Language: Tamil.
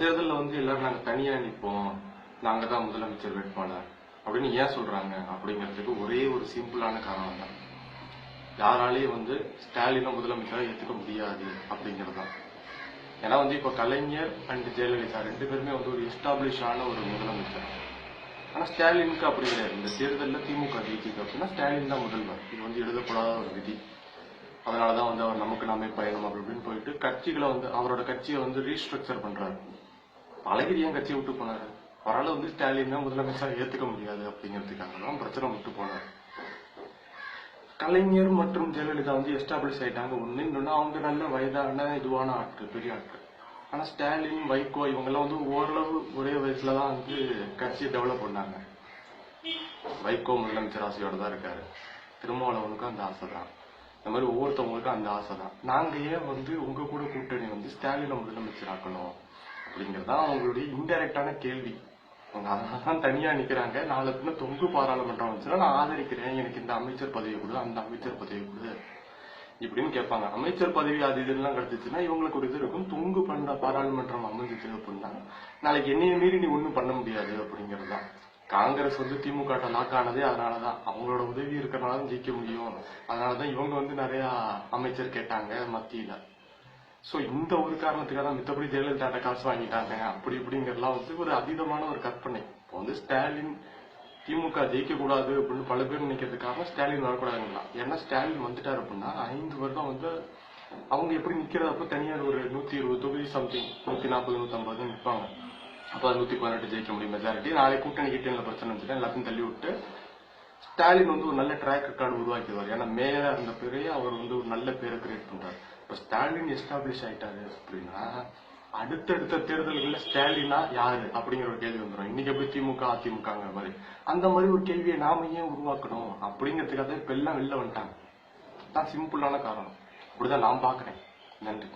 தேர்தலில் வந்து எல்லாரும் நாங்க தனியா நிற்போம், நாங்க தான் முதலமைச்சர் வேட்பாளர் அப்படின்னு ஏன் சொல்றாங்க அப்படிங்கிறதுக்கு ஒரே ஒரு சிம்பிளான காரணம் தான். யாராலையும் வந்து ஸ்டாலினை முதலமைச்சராக ஏத்துக்க முடியாது அப்படிங்கிறது தான். ஏன்னா வந்து இப்ப கலைஞர் அண்ட் ஜெயலலிதா ரெண்டு பேருமே வந்து ஒரு எஸ்டாப்ளிஷ் ஆன ஒரு முதலமைச்சர். ஆனா ஸ்டாலினுக்கு அப்படி கிடையாது. இந்த தேர்தலில் திமுக ஜெயிக்குது அப்படின்னா ஸ்டாலின் தான் முதல்வர். இது வந்து எழுதப்படாத ஒரு விதி. அதனாலதான் வந்து அவர் நமக்கு நாமே பயணம் அப்படி அப்படின்னு போயிட்டு கட்சிகளை வந்து அவரோட கட்சியை வந்து ரீஸ்ட்ரக்சர் பண்றாரு. அழகிரி ஏன் கட்சியை விட்டு போனாரு? அவரால் வந்து ஸ்டாலின் தான் முதலமைச்சர் ஏத்துக்க முடியாது அப்படிங்கிறதுக்காக தான் பிரச்சனை விட்டு போனாரு. கலைஞர் மற்றும் ஜெயலலிதா வந்து எஸ்டாப்ளிஷ் ஆயிட்டாங்க. ஒண்ணு இன்னொன்னு அவங்க நல்ல வயதான இதுவான ஆட்கள், பெரிய ஆட்கள். ஆனா ஸ்டாலின், வைகோ இவங்கெல்லாம் வந்து ஓரளவு ஒரே வயசுலதான் வந்து கட்சியை டெவலப் பண்ணாங்க. வைகோ முதலமைச்சர் ஆசையோட தான் இருக்காரு. திருமாவளவனுக்கும் அந்த ஆசை தான். இந்த மாதிரி ஒவ்வொருத்தவங்களுக்கும் அந்த ஆசை தான். நாங்க ஏன் வந்து உங்க கூட கூட்டணி வந்து ஸ்டாலினை முதலமைச்சர் ஆக்கணும் அப்படிங்கறதா அவங்களுடைய இன்டைரக்டான கேள்வி. அவங்க அதனாலதான் தனியா நிக்கிறாங்க. நாலு பின்ன தொங்கு பாராளுமன்றம் வந்துச்சுன்னா நான் ஆதரிக்கிறேன், எனக்கு இந்த அமைச்சர் பதவி கொடு, அந்த அமைச்சர் பதவி கொடு இப்படின்னு கேட்பாங்க. அமைச்சர் பதவி அது இதெல்லாம் கிடைச்சிச்சுன்னா இவங்களுக்கு ஒரு இது இருக்கும். தொங்கு பண்ண பாராளுமன்றம் அமைஞ்சிச்சு அப்படின்னா நாளைக்கு என்னைய மீறி நீ ஒண்ணும் பண்ண முடியாது அப்படிங்கறதுதான். காங்கிரஸ் வந்து திமுக லாக் ஆனதே அதனாலதான். அவங்களோட உதவி இருக்கிறனால ஜெயிக்க முடியும். அதனாலதான் இவங்க வந்து நிறைய அமைச்சர் கேட்டாங்க மத்தியில. சோ இந்த ஒரு காரணத்துக்காக தான். மித்தபடி ஜெயலலிதா காசு வாங்கிட்டாங்க அப்படி இப்படிங்கறதுலாம் வந்து ஒரு அதீதமான ஒரு கற்பனை. இப்போ வந்து ஸ்டாலின் திமுக ஜெயிக்க கூடாது அப்படின்னு பல பேர் நினைக்கிறதுக்காக ஸ்டாலின் வரக்கூடாதுங்களா? ஏன்னா ஸ்டாலின் வந்துட்டாரு அப்படின்னா 5 வருடம் வந்து அவங்க எப்படி நிக்கிறப்ப தனியார் ஒரு 120 தொகுதி சம்திங் 140 150 நிற்பாங்க. அப்ப 118 ஜெயிக்க முடியும் மெஜாரிட்டி. நாளை கூட்டணி கிட்டணியில பிரச்சனை வந்துட்டு எல்லாத்தையும் தள்ளி விட்டு ஸ்டாலின் வந்து ஒரு நல்ல ட்ராக் ரெக்கார்டு உருவாக்கிடுவார். ஏன்னா மேயரா இருந்த பேரையே அவர் வந்து ஒரு நல்ல பேரை கிரியேட் பண்றாரு. இப்ப ஸ்டாலின் எஸ்டாப்ளிஷ் ஆயிட்டாரு அப்படின்னா அடுத்தடுத்த தேர்தல்கள்ல ஸ்டாலினா யாரு அப்படிங்கிற ஒரு கேள்வி வந்துடும். இன்னைக்கு எப்படி திமுக அதிமுகங்கிற மாதிரி அந்த மாதிரி ஒரு கேள்வியை நாம ஏன் உருவாக்கணும் அப்படிங்கிறதுக்காக இப்ப எல்லாம் வெளில வந்துட்டாங்க. தான் சிம்பிளான காரணம். அப்படிதான் நான் பாக்குறேன். நன்றி.